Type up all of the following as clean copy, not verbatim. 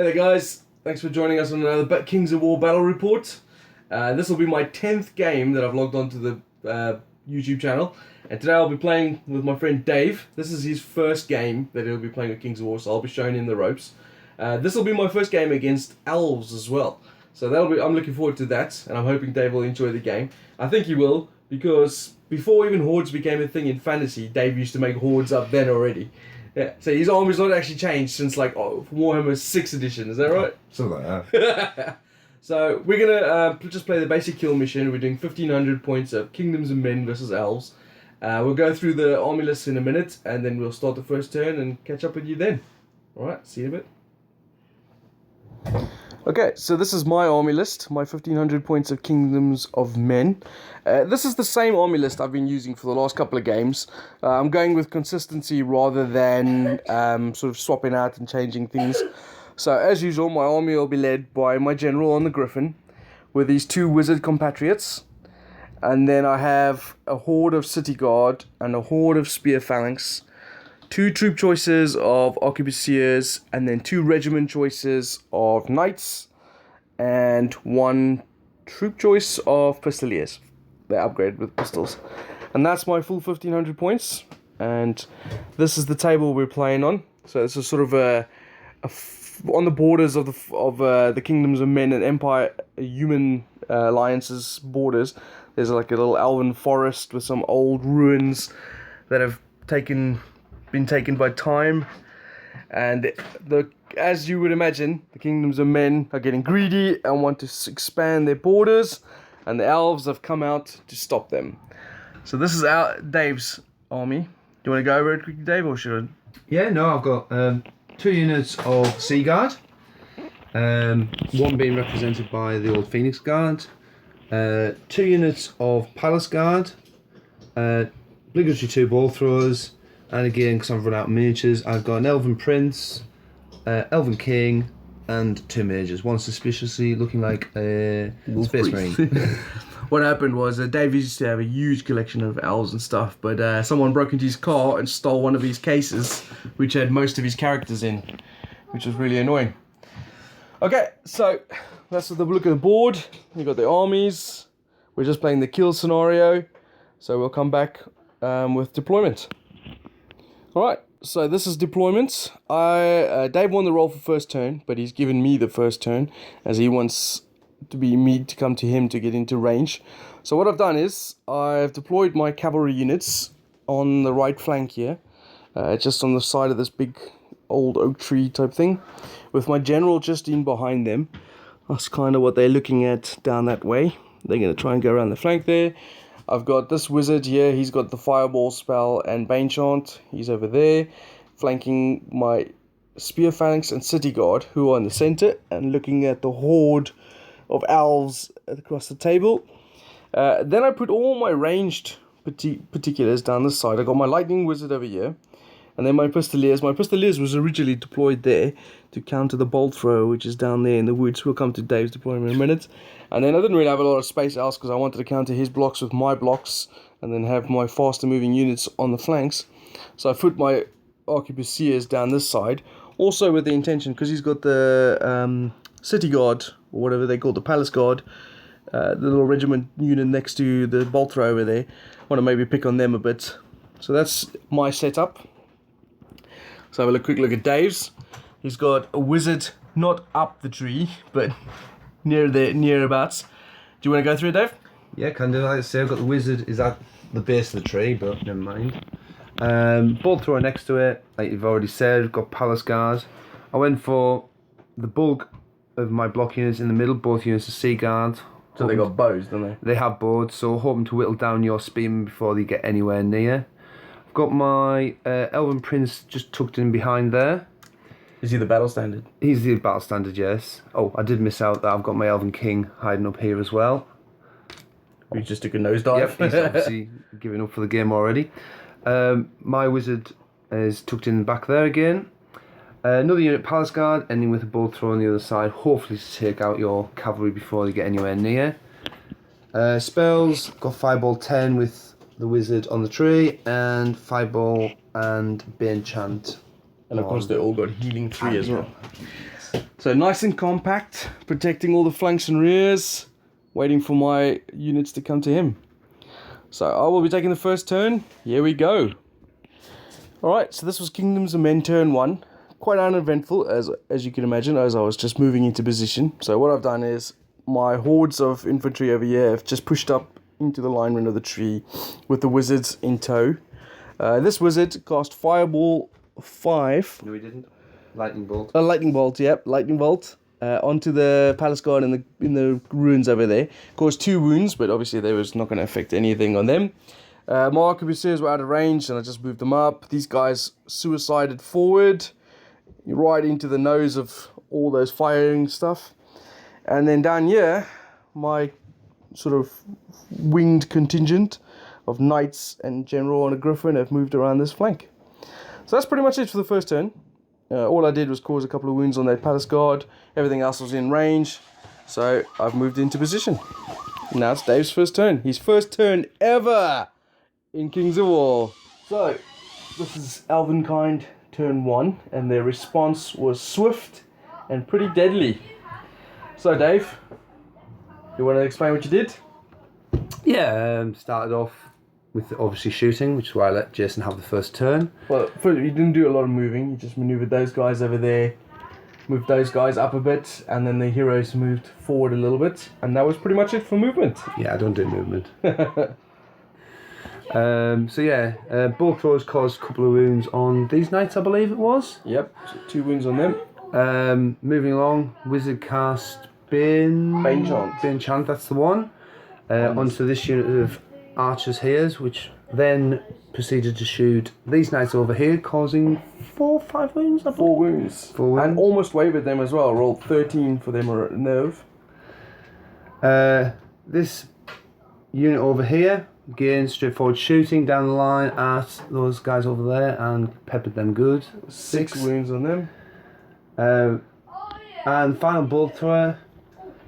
Hey there guys, thanks for joining us on another Kings of War Battle Report. This will be my 10th game that I've logged onto the YouTube channel. And today I'll be playing with my friend Dave. This is his first game that he'll be playing with Kings of War, so I'll be showing him the ropes. This will be my first game against Elves as well. So I'm looking forward to that, and I'm hoping Dave will enjoy the game. I think he will, because before even Hordes became a thing in fantasy, Dave used to make Hordes up then already. Yeah, so his army's not actually changed since like Warhammer 6th edition, is that right? Something like that. So we're gonna just play the basic kill mission. We're doing 1500 points of Kingdoms of Men versus Elves. We'll go through the army lists in a minute, and then we'll start the first turn and catch up with you then. Alright, see you in a bit. Okay, so this is my army list, my 1500 points of Kingdoms of Men. This is the same army list I've been using for the last couple of games. I'm going with consistency rather than sort of swapping out and changing things. So as usual, my army will be led by my general on the Griffin with these two wizard compatriots. And then I have a horde of city guard and a horde of spear phalanx. 2 troop choices of arquebusiers, and then 2 regiment choices of knights, and 1 troop choice of pistoliers. They're upgraded with pistols. And that's my full 1500 points. And this is the table we're playing on. So this is sort of on the borders of the Kingdoms of Men and Empire Human Alliance's borders. There's like a little elven forest with some old ruins that have been taken by time, and as you would imagine, the Kingdoms of Men are getting greedy and want to expand their borders, and the Elves have come out to stop them. So this is Dave's army. Do you want to go over it quickly, Dave, or should I? Yeah, no, I've got 2 units of Sea Guard, one being represented by the old Phoenix Guard, 2 units of Palace Guard, obligatory 2 ball throwers. And again, because I've run out of miniatures, I've got an Elven Prince, Elven King, and 2 mages. One suspiciously looking like a Space Marine. What happened was Dave used to have a huge collection of elves and stuff, but someone broke into his car and stole one of his cases, which had most of his characters in, which was really annoying. Okay, so that's the look at the board. We've got the armies. We're just playing the kill scenario, so we'll come back with deployment. Alright, so this is deployment. Dave won the roll for first turn, but he's given me the first turn, as he wants me to come to him to get into range. So what I've done is, I've deployed my cavalry units on the right flank here, just on the side of this big old oak tree type thing, with my general just in behind them. That's kind of what they're looking at down that way. They're going to try and go around the flank there. I've got this wizard here, he's got the fireball spell and bane chant, he's over there, flanking my spear phalanx and city guard, who are in the center, and looking at the horde of elves across the table. Then I put all my ranged particulars down this side. I got my lightning wizard over here, and then my pistoliers. My pistoliers was originally deployed there to counter the bolt thrower, which is down there in the woods. We'll come to Dave's deployment in a minute. And then I didn't really have a lot of space else because I wanted to counter his blocks with my blocks and then have my faster moving units on the flanks. So I put my arquebusiers down this side, also with the intention, because he's got the city guard, or whatever they call the palace guard, the little regiment unit next to the bolt thrower over there. I want to maybe pick on them a bit. So that's my setup. So have a quick look at Dave's. He's got a wizard not up the tree, but nearabouts. Do you want to go through it, Dave? Yeah, can do. Like I say, I've got the wizard is at the base of the tree, but never mind. Bolt thrower next to it, like you've already said. I've got Palace Guard. I went for the bulk of my block units in the middle, both units of Sea Guard. So they got bows, don't they? They have bows, so hoping to whittle down your spearmen before they get anywhere near. I've got my Elven Prince just tucked in behind there. Is he the battle standard? He's the battle standard, yes. Oh, I did miss out that I've got my Elven King hiding up here as well. We just took a nosedive. Yep, he's obviously giving up for the game already. My wizard is tucked in the back there again. Another unit Palace Guard, ending with a bolt thrower on the other side, hopefully to take out your cavalry before they get anywhere near. Spells, got Fireball 10 with the wizard on the tree, and Fireball and Bane Chant. And of course they all got healing 3 as well. So nice and compact, protecting all the flanks and rears, waiting for my units to come to him. So I will be taking the first turn. Here we go. Alright, so this was Kingdoms of Men turn 1. Quite uneventful, as you can imagine, as I was just moving into position. So what I've done is, my hordes of infantry over here have just pushed up into the alignment of the tree with the wizards in tow. This wizard cast Fireball 5. No, he didn't. Lightning bolt. A lightning bolt, yep, lightning bolt. Onto the palace guard in the ruins over there. Caused 2 wounds, but obviously they was not going to affect anything on them. My arquebusiers were out of range, and I just moved them up. These guys suicided forward, right into the nose of all those firing stuff. And then down here, my sort of winged contingent of knights and general on a griffin have moved around this flank. So that's pretty much it for the first turn. All I did was cause a couple of wounds on that palace guard. Everything else was in range. So I've moved into position. Now it's Dave's first turn. His first turn ever in Kings of War. So this is Elvenkind turn 1, and their response was swift and pretty deadly. So Dave, you want to explain what you did? Yeah, started off with obviously shooting, which is why I let Jason have the first turn. Well, you didn't do a lot of moving. You just maneuvered those guys over there, moved those guys up a bit, and then the heroes moved forward a little bit, and that was pretty much it for movement. Yeah, I don't do movement. Bolt throws caused a couple of wounds on these knights, I believe it was. Yep, so 2 wounds on them. Moving along, wizard cast Bane Chant, that's the one. Onto this unit of archers here, which then proceeded to shoot these knights over here, causing 4 or 5 wounds. 4 wounds. 4 wounds. And almost wavered them as well. Rolled 13 for them or nerve. This unit over here, again, straightforward shooting down the line at those guys over there and peppered them good. 6 wounds on them. And final bolt thrower,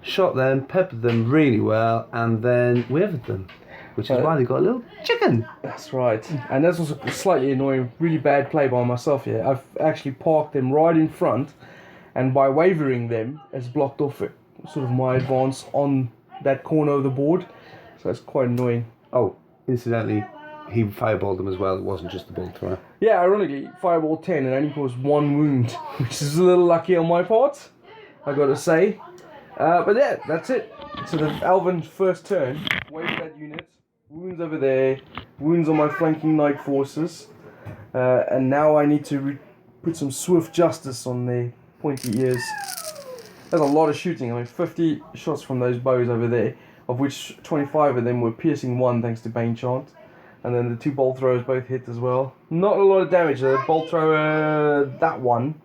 shot them, peppered them really well, and then wavered them, which is why they got a little chicken. That's right. And that's also slightly annoying, really bad play by myself here. I've actually parked them right in front, and by wavering them, has blocked off it, sort of my advance on that corner of the board. So it's quite annoying. Oh, incidentally, he fireballed them as well. It wasn't just the bolt thrower. Yeah, ironically, fireball 10 and only caused 1 wound, which is a little lucky on my part, I gotta say. But yeah, that's it. So the Elven's first turn, wave that unit, wounds over there, wounds on my flanking knight forces, and now I need to put some swift justice on their pointy ears. That's a lot of shooting. I mean, 50 shots from those bows over there, of which 25 of them were piercing 1 thanks to Bane Chant. And then the 2 bolt throwers both hit as well. Not a lot of damage. The bolt thrower, that one,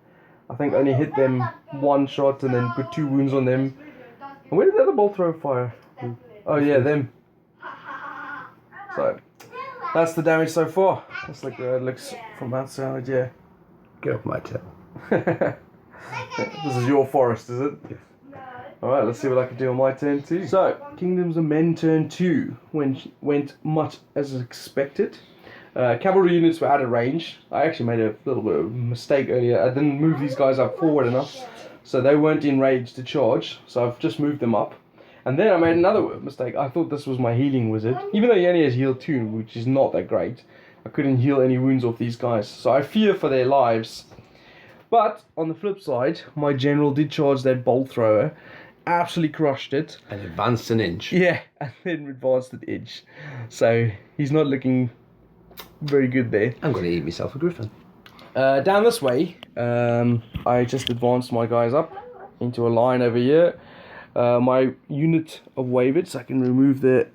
I think only hit them 1 shot and then put 2 wounds on them. And where did the other bolt thrower fire? Oh yeah, them. So, that's the damage so far. That's like it looks from outside, yeah. Get off my tail. This is your forest, is it? Yes. Alright, let's see what I can do on my turn too. So, Kingdoms of Men turn 2 went much as expected. Cavalry units were out of range. I actually made a little bit of a mistake earlier. I didn't move these guys up forward enough, so they weren't in range to charge. So I've just moved them up. And then I made another mistake. I thought this was my healing wizard. Even though he only has heal 2, which is not that great, I couldn't heal any wounds off these guys. So I fear for their lives. But, on the flip side, my general did charge that bolt thrower. Absolutely crushed it. And advanced an inch. Yeah, and then advanced an inch. So, he's not looking very good there. I'm going to eat myself a griffin. Down this way, I just advanced my guys up into a line over here. My unit of wavereds, I can remove the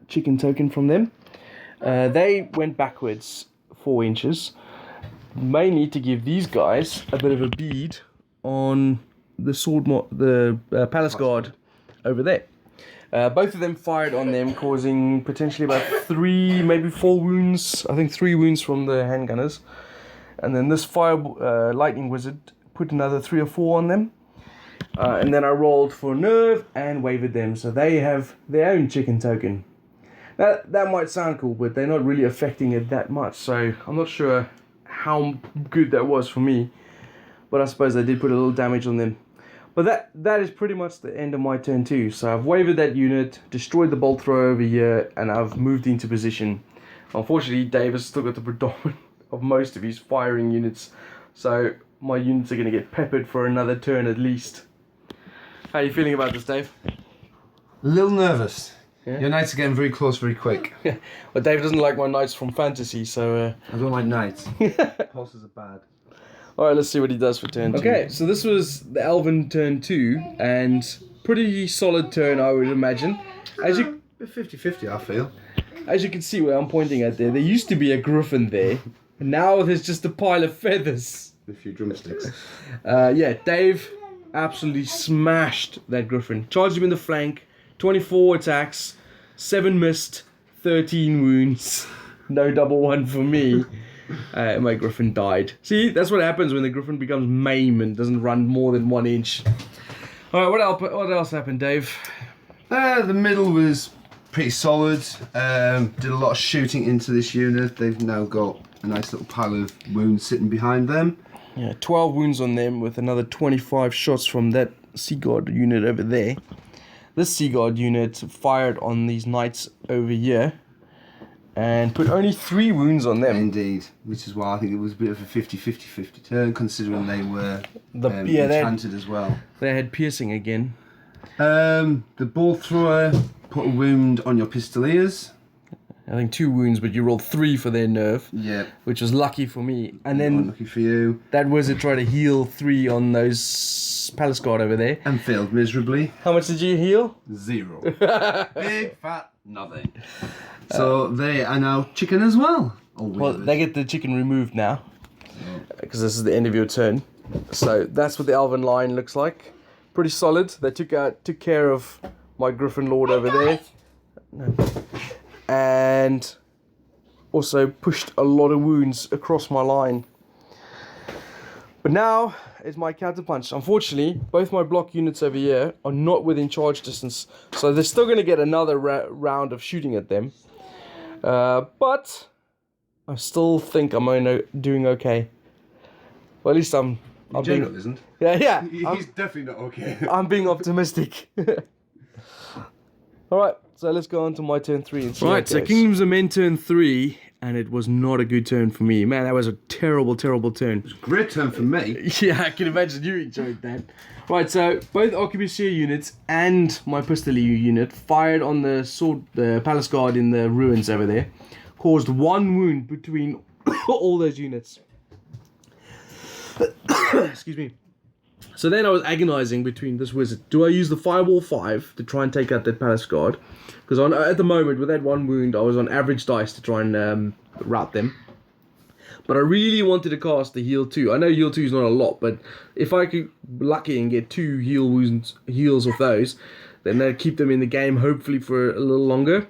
chicken token from them. They went backwards 4 inches, mainly to give these guys a bit of a bead on the palace guard over there. Both of them fired on them, causing potentially about 3, maybe 4 wounds. I think 3 wounds from the handgunners. And then this lightning wizard put another 3 or 4 on them. And then I rolled for nerve and wavered them, so they have their own chicken token. Now, that might sound cool, but they're not really affecting it that much, so I'm not sure how good that was for me. But I suppose I did put a little damage on them. But that is pretty much the end of my turn too. So I've wavered that unit, destroyed the bolt thrower over here, and I've moved into position. Unfortunately, Dave has still got the predominant of most of his firing units. So my units are going to get peppered for another turn at least. How are you feeling about this, Dave? A little nervous. Yeah? Your knights are getting very close very quick. Well, Dave doesn't like my knights from fantasy, so... I don't like knights. Horses are bad. Alright, let's see what he does for turn 2. Okay, so this was the Elven turn 2, and pretty solid turn, I would imagine. As you 50-50, I feel. As you can see where I'm pointing at there used to be a griffin there. And now there's just a pile of feathers. A few drumsticks. Yeah, Dave absolutely smashed that griffin. Charged him in the flank, 24 attacks, 7 missed, 13 wounds. No double one for me. My griffin died. See, that's what happens when the griffin becomes maim and doesn't run more than 1 inch. Alright, what else happened, Dave? The middle was pretty solid. Did a lot of shooting into this unit. They've now got a nice little pile of wounds sitting behind them. Yeah, 12 wounds on them with another 25 shots from that Sea Guard unit over there. This Sea Guard unit fired on these knights over here and put only 3 wounds on them. Indeed, which is why I think it was a bit of a 50-50 turn, considering they were Yeah, enchanted as well. They had piercing again. The bolt thrower put a wound on your pistoliers. I think 2 wounds, but you rolled 3 for their nerve. Yeah. Which was lucky for me. And then unlucky for you. That wizard tried to heal 3 on those Palace Guard over there. And failed miserably. How much did you heal? 0. Big fat nothing. So they are now chicken as well. Well, they get the chicken removed now. Because this is the end of your turn. So that's what the Elven line looks like. Pretty solid. They took care of my Griffin Lord over there. No. And also pushed a lot of wounds across my line. But now is my counterpunch. Unfortunately, both my block units over here are not within charge distance, so they're still going to get another round of shooting at them. But I still think I'm doing okay. Well, at least I'm General isn't. Yeah. He's definitely not okay. I'm being optimistic. Alright, so let's go on to my turn 3 and see. Right, so Kingdoms of Men turn 3, and it was not a good turn for me. Man, that was a terrible, terrible turn. It was a great turn for me. Yeah, I can imagine you enjoyed that. Right, so both Arquebusier units and my Pistolier unit fired on the Palace Guard in the ruins over there. Caused 1 wound between all those units. Excuse me. So then I was agonizing between this wizard. Do I use the Fireball 5 to try and take out that Palace Guard? Because at the moment, with that 1 wound, I was on average dice to try and rout them. But I really wanted to cast the Heal 2. I know Heal 2 is not a lot, but if I could be lucky and get 2 heals of those, then that'd keep them in the game, hopefully for a little longer.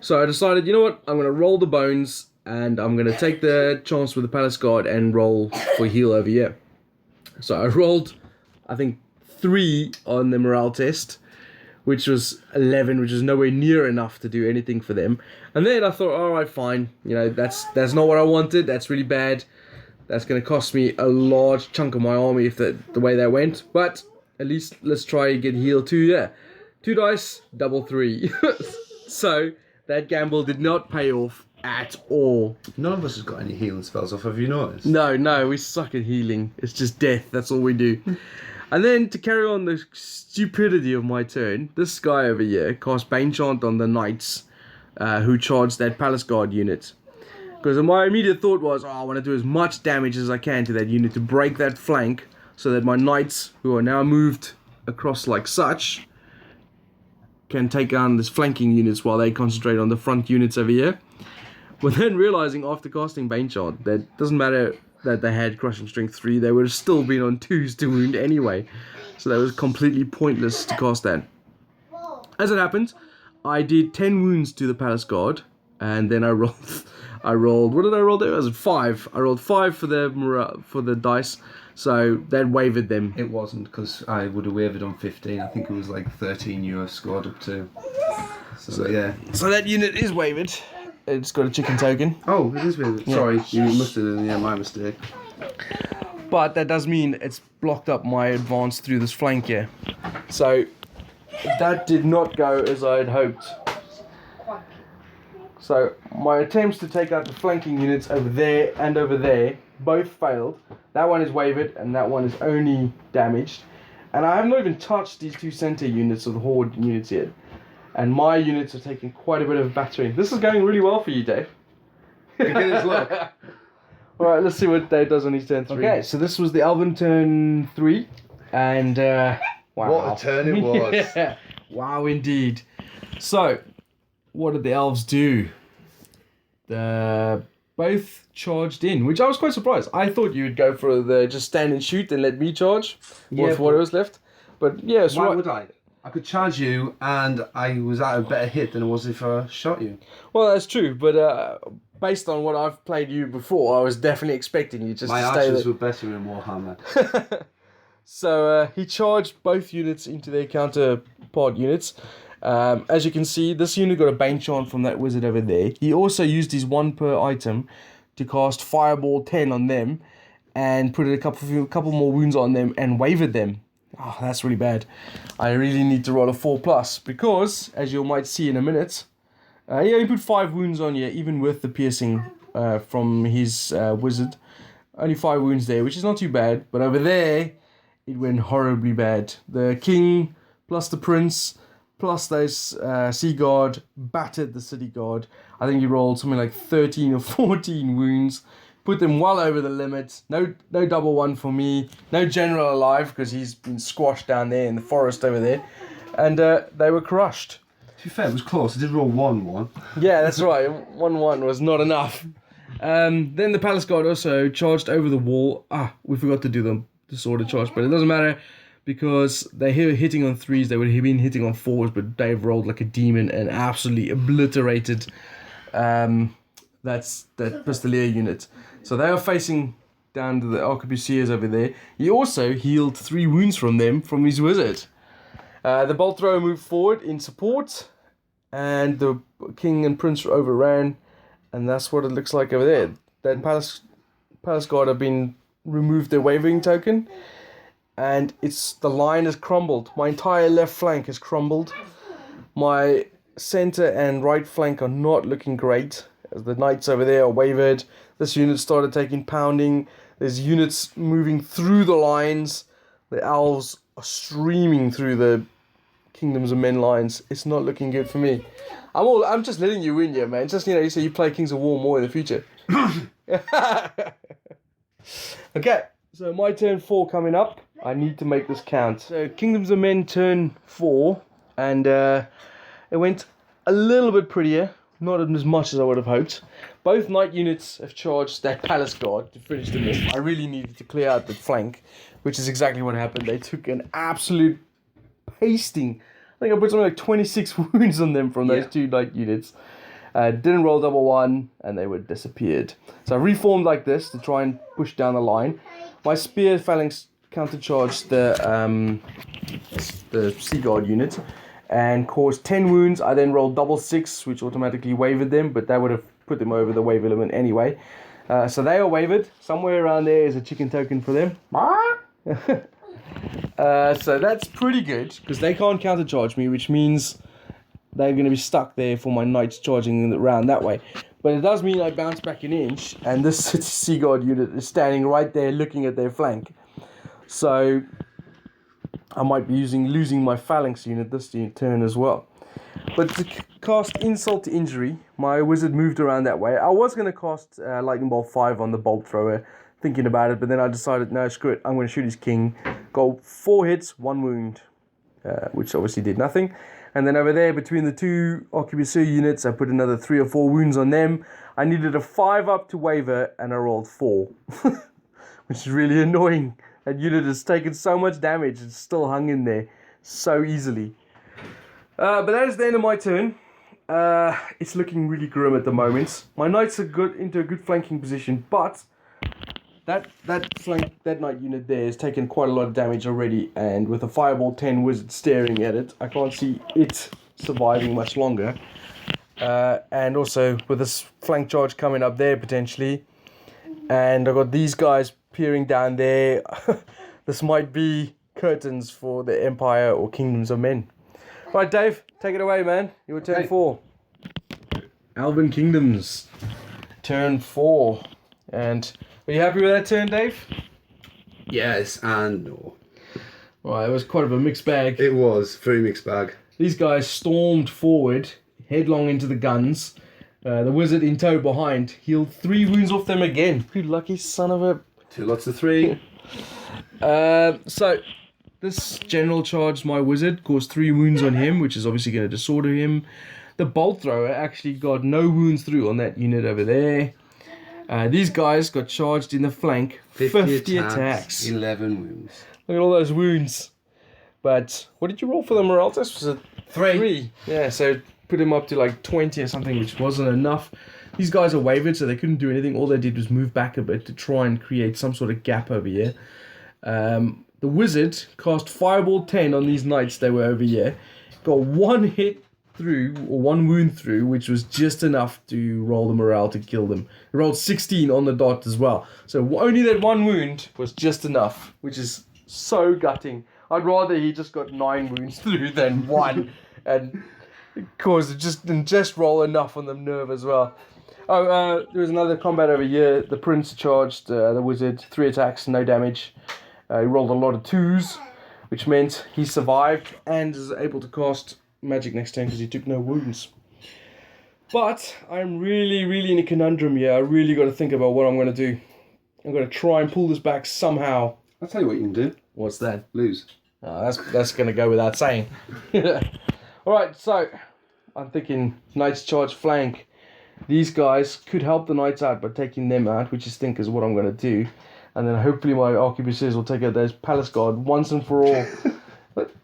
So I decided, you know what? I'm going to roll the bones, and I'm going to take the chance with the Palace Guard and roll for heal over here. So I rolled, I think, 3 on the morale test, which was 11, which is nowhere near enough to do anything for them. And then I thought, all right, fine. You know, that's not what I wanted. That's really bad. That's going to cost me a large chunk of my army if the way that went. But at least let's try and get heal 2. Yeah, 2 dice, double 3. So that gamble did not pay off at all. None of us has got any healing spells off, have you noticed? No, we suck at healing. It's just death, that's all we do. And then to carry on the stupidity of my turn, this guy over here cast Banechant on the knights who charged that Palace Guard unit. Because my immediate thought was, I want to do as much damage as I can to that unit to break that flank so that my knights, who are now moved across like such, can take on this flanking units while they concentrate on the front units over here. But then realizing after casting Banechant that doesn't matter that they had Crushing Strength 3, they would have still been on 2s to wound anyway. So that was completely pointless to cast that. As it happened, I did 10 wounds to the Palace Guard, and then I rolled, what did I roll there? It was 5. I rolled 5 for the dice, so that wavered them. It wasn't, because I would have wavered on 15. I think it was like 13 you scored up to. So yeah. So that unit is wavered. It's got a chicken token. Oh, it is wavered. Yeah. Sorry, you must have done, yeah, my mistake. But that does mean it's blocked up my advance through this flank here. So that did not go as I had hoped. So my attempts to take out the flanking units over there and over there both failed. That one is wavered and that one is only damaged. And I have not even touched these two center units of the horde units yet. And my units are taking quite a bit of battering. This is going really well for you, Dave. Beginner's luck. Alright, let's see what Dave does on his turn 3. Okay, so this was the Elven turn 3. And, wow. What a turn it was. Yeah. Wow, indeed. So, what did the elves do? Both charged in, which I was quite surprised. I thought you would go for the just stand and shoot and let me charge with what was left. But, yeah, so why would I? I could charge you, and I was at a better hit than it was if I shot you. Well, that's true, but based on what I've played you before, I was definitely expecting you just My to stay archers there. were better in Warhammer. So he charged both units into their counterpart units. As you can see, this unit got a Bane Chant from that wizard over there. He also used his 1 per item to cast Fireball 10 on them and put a couple more wounds on them and wavered them. Oh, that's really bad. I really need to roll a 4+, because, as you might see in a minute, he put 5 wounds on you, even with the piercing from his wizard. Only 5 wounds there, which is not too bad. But over there, it went horribly bad. The king, plus the prince, plus those sea guard, battered the city guard. I think he rolled something like 13 or 14 wounds. Put them well over the limit. No double 1 for me. No general alive, because he's been squashed down there in the forest over there. And they were crushed. To be fair, it was close. I did roll 1-1. Yeah, that's right. 1-1 was not enough. Then the palace guard also charged over the wall. We forgot to do the sword charge, but it doesn't matter, because they were hitting on 3s. They would have been hitting on 4s, but Dave rolled like a demon and absolutely obliterated that Pistolier unit. So they are facing down to the arquebusiers over there. He also healed 3 wounds from them from his wizard. The bolt thrower moved forward in support, and the king and prince overran, and that's what it looks like over there. That palace guard have been removed their wavering token, and the line has crumbled. My entire left flank has crumbled. My center and right flank are not looking great, as the knights over there are wavered. This unit started taking pounding. There's units moving through the lines. The elves are streaming through the Kingdoms of Men lines. It's not looking good for me. I'm just letting you win here, man. Just, so you play Kings of War more in the future. Okay, so my turn 4 coming up. I need to make this count. So Kingdoms of Men turn 4, and it went a little bit prettier. Not as much as I would have hoped. Both knight units have charged that palace guard to finish them off. I really needed to clear out the flank, which is exactly what happened. They took an absolute pasting. I think I put something like 26 wounds on them from those 2 knight units. Didn't roll double 1, and they were disappeared. So I reformed like this to try and push down the line. My spear phalanx countercharged the sea guard unit and caused 10 wounds. I then rolled double 6, which automatically wavered them, but that would have put them over the wave element anyway. So they are wavered. Somewhere around there is a chicken token for them. So that's pretty good, because they can't countercharge me, which means they're going to be stuck there for my knights charging around that way. But it does mean I bounce back an inch, and this sea guard unit is standing right there looking at their flank. So I might be losing my phalanx unit this turn as well. But to cast insult to injury, my wizard moved around that way. I was going to cast Lightning Bolt 5 on the bolt thrower, thinking about it, but then I decided, no, screw it, I'm going to shoot his king. Go 4 hits, 1 wound, which obviously did nothing. And then over there, between the 2 arquebusier units, I put another 3 or 4 wounds on them. I needed a 5 up to waver, and I rolled 4, which is really annoying. That unit has taken so much damage, it's still hung in there so easily. But that is the end of my turn. It's looking really grim at the moment. My knights are into a good flanking position, but that knight unit there has taken quite a lot of damage already, and with a Fireball 10 wizard staring at it, I can't see it surviving much longer. And also with this flank charge coming up there potentially, and I've got these guys appearing down there. This might be curtains for the Empire or Kingdoms of Men. Right, Dave, take it away, man. Your turn 4. Elven Kingdoms. Turn 4. And are you happy with that turn, Dave? Yes and no. Right, it was quite of a mixed bag. It was very mixed bag. These guys stormed forward, headlong into the guns. The wizard in tow behind healed 3 wounds off them again. You lucky son of a... 2 lots of 3. So, this general charged my wizard, caused 3 wounds on him, which is obviously going to disorder him. The bolt thrower actually got no wounds through on that unit over there. These guys got charged in the flank, 50 attacks. 11 wounds. Look at all those wounds. But what did you roll for the morale test? Was it 3? Yeah, so put him up to like 20 or something, which wasn't enough. These guys are wavered, so they couldn't do anything. All they did was move back a bit to try and create some sort of gap over here. The wizard cast Fireball 10 on these knights they were over here. Got 1 hit through, or 1 wound through, which was just enough to roll the morale to kill them. He rolled 16 on the dot as well. So only that 1 wound was just enough, which is so gutting. I'd rather he just got 9 wounds through than 1, and cause just roll enough on the nerve as well. Oh, there was another combat over here. The prince charged the wizard, 3 attacks, no damage. He rolled a lot of 2s, which meant he survived and is able to cast magic next turn because he took no wounds. But I'm really in a conundrum here. I really got to think about what I'm going to do. I'm going to try and pull this back somehow. I'll tell you what you can do. What's that? Lose. Oh, that's going to go without saying. Alright, so I'm thinking knights charge flank. These guys could help the knights out by taking them out, which I think is what I'm going to do. And then hopefully my arquebusiers will take out those palace guard once and for all.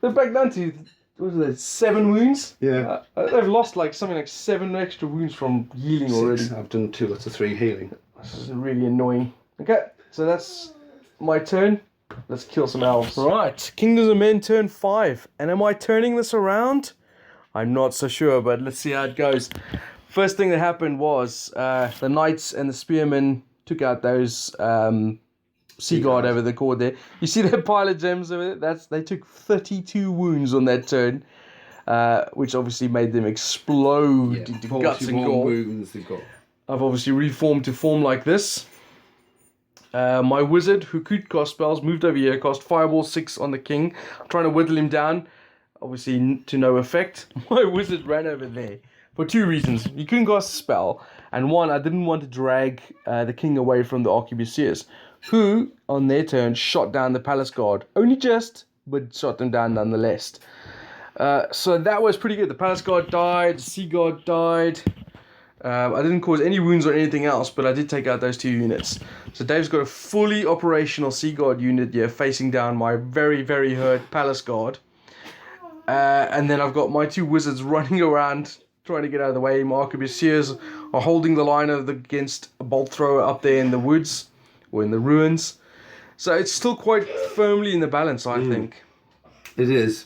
They're back down to, what was it, 7 wounds? Yeah. They've lost like something like 7 extra wounds from healing 6. already. I've done 2 lots of 3 healing. This is really annoying. Okay, so that's my turn. Let's kill some elves. Right, Kingdoms of Men turn 5. And am I turning this around? I'm not so sure, but let's see how it goes. First thing that happened was the knights and the spearmen took out those sea guard over the cord there. You see that pile of gems over there? They took 32 wounds on that turn, which obviously made them explode into guts and gore. Wounds they've got. I've obviously reformed to form like this. My wizard, who could cast spells, moved over here, cast Fireball 6 on the king. I'm trying to whittle him down, obviously to no effect. My wizard ran over there for 2 reasons. He couldn't cast a spell, and 1, I didn't want to drag the king away from the arquebusiers, who, on their turn, shot down the palace guard. Only just, but shot them down nonetheless. So that was pretty good. The palace guard died, the sea guard died. I didn't cause any wounds or anything else, but I did take out those 2 units. So Dave's got a fully operational sea guard unit here facing down my very hurt palace guard. And then I've got my 2 wizards running around trying to get out of the way. My arquebusiers are holding the line against a bolt thrower up there in the woods or in the ruins. So it's still quite firmly in the balance, I think. It is.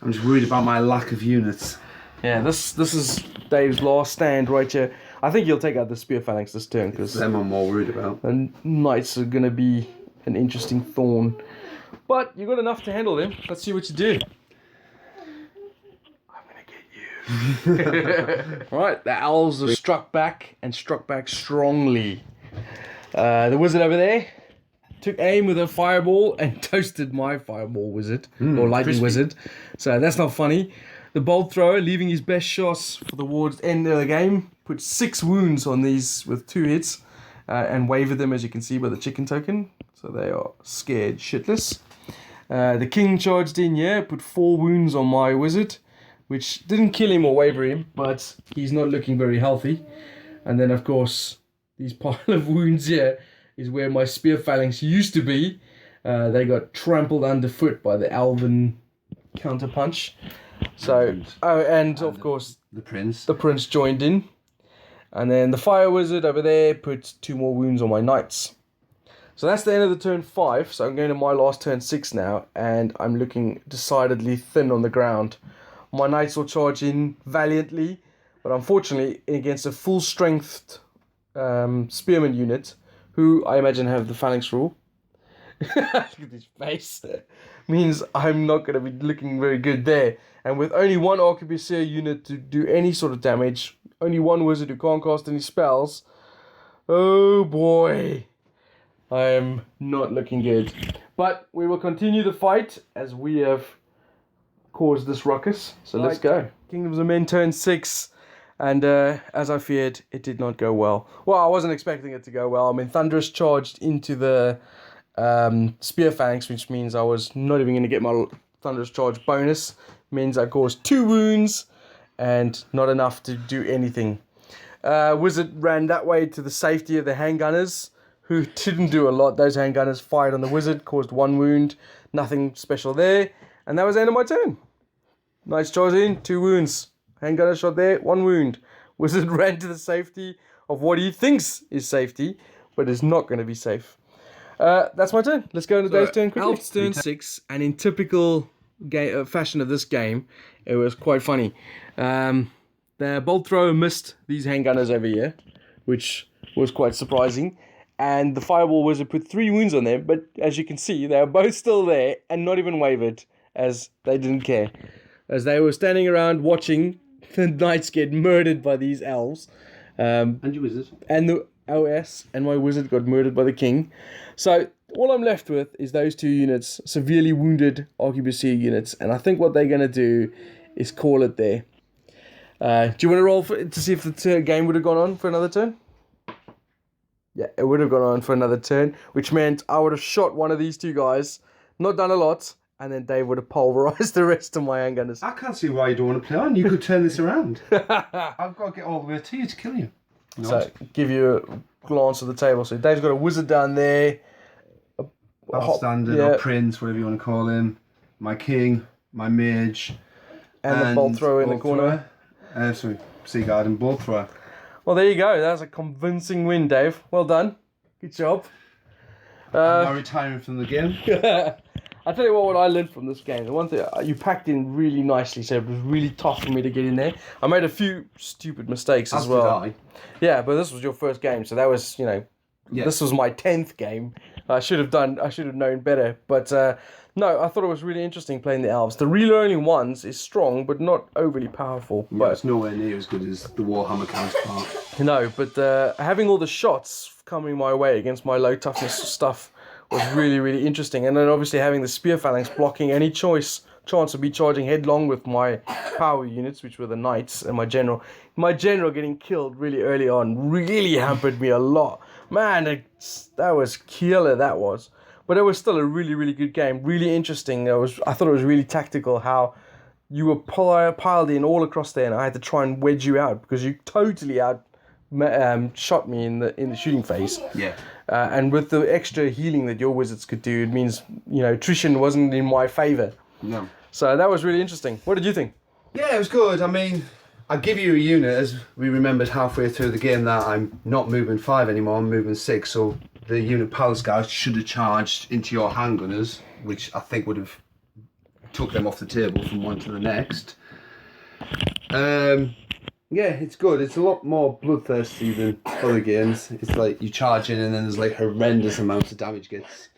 I'm just worried about my lack of units. Yeah, this is Dave's last stand right here. I think he'll take out the spear phalanx this turn because them I'm more worried about. The knights are going to be an interesting thorn. But you got enough to handle them. Let's see what you do. I'm going to get you. Right, the elves have struck back and struck back strongly. The wizard over there took aim with a fireball and toasted my fireball wizard, or lightning wizard. So that's not funny. The bolt thrower, leaving his best shots for the end of the game, put 6 wounds on these with 2 hits, and wavered them, as you can see by the chicken token. So they are scared shitless. The king charged in here, put 4 wounds on my wizard, which didn't kill him or waver him, but he's not looking very healthy. And then, of course, these pile of wounds here is where my spear phalanx used to be. They got trampled underfoot by the Elven counterpunch. So, and of course, the prince joined in. And then the fire wizard over there put 2 more wounds on my knights. So that's the end of the turn 5. So I'm going to my last turn 6 now, and I'm looking decidedly thin on the ground. My knights will charge in valiantly, but unfortunately against a full strength spearman unit who I imagine have the phalanx rule. Look at his face. Means I'm not going to be looking very good there. And with only one arquebusier unit to do any sort of damage, only one wizard who can't cast any spells, oh boy, I am not looking good. But we will continue the fight as we have caused this ruckus. So let's go. Kingdoms of Men turn 6. And as I feared, it did not go well. Well, I wasn't expecting it to go well. I mean, Thunderous charged into the Spear Phalanx, which means I was not even going to get my Thunderous Charge bonus. Means I caused 2 wounds and not enough to do anything. Wizard ran that way to the safety of the handgunners, who didn't do a lot. Those handgunners fired on the wizard, caused 1 wound, nothing special there, and that was the end of my turn. Knights charged in, 2 wounds. Handgunner shot there, 1 wound. Wizard ran to the safety of what he thinks is safety, but is not going to be safe. That's my turn. Let's go into Dave's turn quickly. Elves turn 6, and in typical fashion of this game, it was quite funny. The bolt thrower missed these handgunners over here, which was quite surprising. And the fireball wizard put 3 wounds on them, but as you can see, they are both still there and not even wavered, as they didn't care. As they were standing around watching the knights get murdered by these elves. And your wizard. And the OS and my wizard got murdered by the king. So all I'm left with is those 2 units, severely wounded arquebusier units. And I think what they're going to do is call it there. Do you want to roll to see if the game would have gone on for another turn? Yeah, it would have gone on for another turn, which meant I would have shot one of these 2 guys, not done a lot, and then Dave would have pulverized the rest of my handgunners. I can't see why you don't want to play on. You could turn this around. I've got to get all the way to you to kill you. No. So, give you a glance at the table. So Dave's got a wizard down there. Standard or prince, whatever you want to call him. My king, my mage. And the bolt thrower in the corner. Sorry, Sea Guard and bolt thrower. Well, there you go. That's a convincing win, Dave. Well done. Good job. I'm now retiring from the game. I'll tell you what I learned from this game. The one thing, you packed in really nicely, so it was really tough for me to get in there. I made a few stupid mistakes as well. Did I. Yeah, but this was your first game, so that was, this was my 10th game. I should have known better. But no, I thought it was really interesting playing the elves. The relearning ones is strong, but not overly powerful. Yeah, but it's nowhere near as good as the Warhammer counterpart. No, but having all the shots coming my way against my low toughness stuff was really, really interesting. And then obviously having the Spear Phalanx blocking any chance of me charging headlong with my power units, which were the knights and my general. My general getting killed really early on really hampered me a lot. Man, that was killer, that was. But it was still a really, really good game. Really interesting. I thought it was really tactical how you were piled in all across there, and I had to try and wedge you out because you totally shot me in the shooting phase. Yeah. And with the extra healing that your wizards could do, it means attrition wasn't in my favor. No. So that was really interesting. What did you think? Yeah, it was good. I mean, I give you a unit as we remembered halfway through the game that I'm not moving 5 anymore. I'm moving 6. So the unit Palace guys should have charged into your handgunners, which I think would have took them off the table from one to the next. Yeah, it's good. It's a lot more bloodthirsty than other games. It's like you charge in and then there's like horrendous amounts of damage gets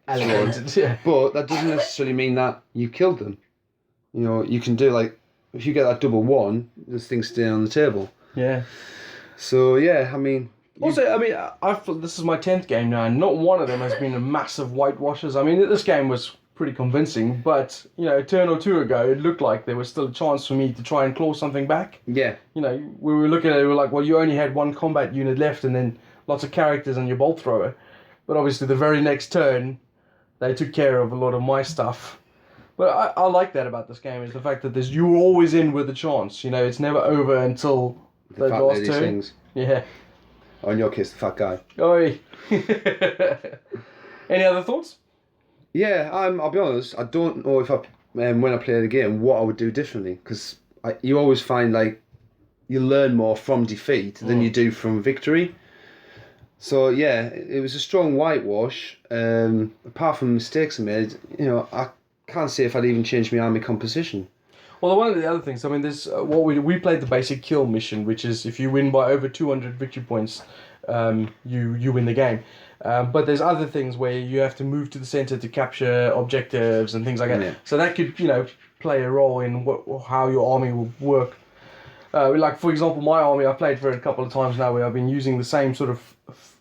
Elevated, yeah. But that doesn't necessarily mean that you killed them. You can do like, if you get that double 1, this thing's staying on the table. Yeah. So yeah, I mean. I feel this is my 10th game now, and not one of them has been a massive whitewashes. I mean, this game was pretty convincing, but a turn or 2 ago, it looked like there was still a chance for me to try and claw something back. Yeah. We were looking at it, we were like, well, you only had 1 combat unit left, and then lots of characters and your bolt thrower. But obviously, the very next turn, they took care of a lot of my stuff. But I like that about this game, is the fact that you're always in with a chance. It's never over until the last turn. Things. Yeah. Or in your case, the fat guy. Oi. Any other thoughts? Yeah, I'll be honest. I don't know if when I play the game, what I would do differently, because you always find like you learn more from defeat than you do from victory. So yeah, it was a strong whitewash. Apart from mistakes I made, I can't say if I'd even changed my army composition. Well, one of the other things, there's we played the basic kill mission, which is if you win by over 200 victory points, you win the game. But there's other things where you have to move to the center to capture objectives and things like that. Yeah. So that could, play a role in how your army will work. Like, for example, my army, I've played for it a couple of times now where I've been using the same sort of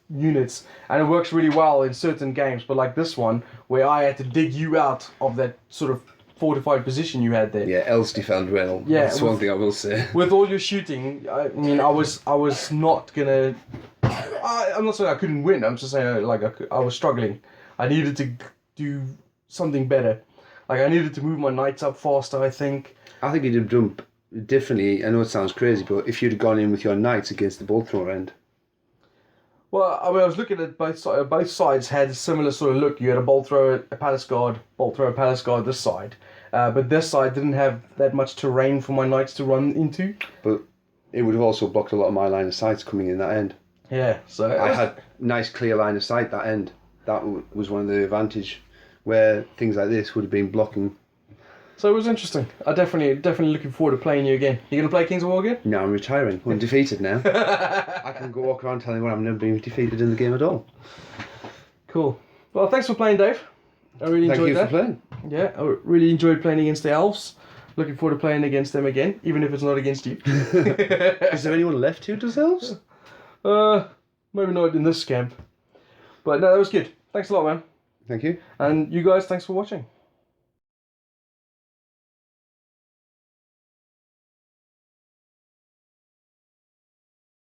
units, and it works really well in certain games. But like this one, where I had to dig you out of that sort of fortified position you had there. Yeah, Elves defend well. Yeah, That's one thing I will say. With all your shooting, I mean, I was not gonna. I'm not saying I couldn't win. I'm just saying like I was struggling. I needed to do something better. Like I needed to move my knights up faster. I think. I think you'd have done differently. I know it sounds crazy, but if you'd have gone in with your knights against the bolt thrower end. Well, I mean, I was looking at both sides. Both sides had a similar sort of look. You had a bolt thrower, a palace guard, bolt thrower, palace guard this side. But this side didn't have that much terrain for my knights to run into. But it would have also blocked a lot of my line of sights coming in that end. Yeah, so... I had nice clear line of sight that end. That was one of the advantage where things like this would have been blocking. So it was interesting. I definitely looking forward to playing you again. You going to play Kings of War again? No, I'm retiring. I'm defeated now. I can go walk around telling everyone I've never been defeated in the game at all. Cool. Well, thanks for playing, Dave. I really enjoyed that. Thank you for playing. Yeah, I really enjoyed playing against the Elves. Looking forward to playing against them again, even if it's not against you. Is there anyone left who does Elves? Maybe not in this camp. But no, that was good. Thanks a lot, man. Thank you. And you guys, thanks for watching.